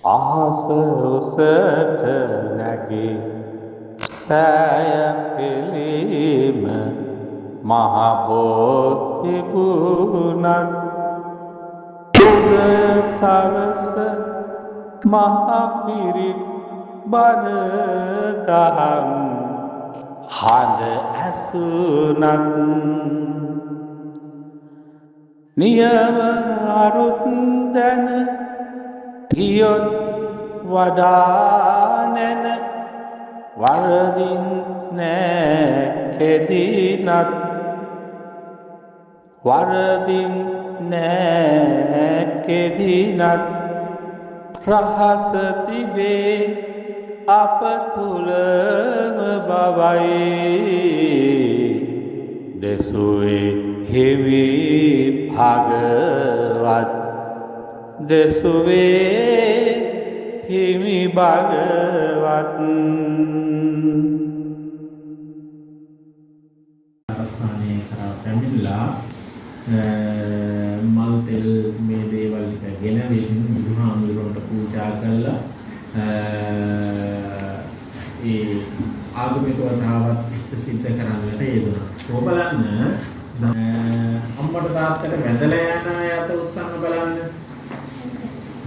අහස උසට නැගී සෑය පිළීම මහබෝධිබුණත් උදය සවස මහපිරිත් බණදහම් හඬ ඇසුනත් නියම අරුත් දැන ගියොත් වඩා නැන වරදින් නෑ කෙදිනත් වරදින් නෑ කෙදිනත් රහස තිබේ අප තුළම බවයි දෙසුවේ හිමි භගවත් දෙසුවේ හිමි භගවත් අවස්ථානයේ කරා පැමිණලා මල් තෙල් මේ දේවල් ටික ගෙනවින් බුදුහාමුදුරුවන්ට පූජා කළා ඒ ආගමික වතාවත් ඉෂ්ට සිද්ධ කරන්නට යෙදුණා. ඔබ බලන්න අම්මට තාත්තට වැඳලා යන අය අත උස්සන්න බලන්න.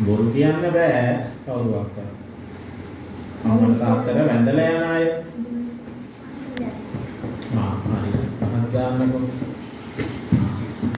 බොරු කියන්න බෑ කවුරුවක්වත්. අම්මට තාත්තට වැඳලා යන අය. හරි. පහත් දාන්නකො.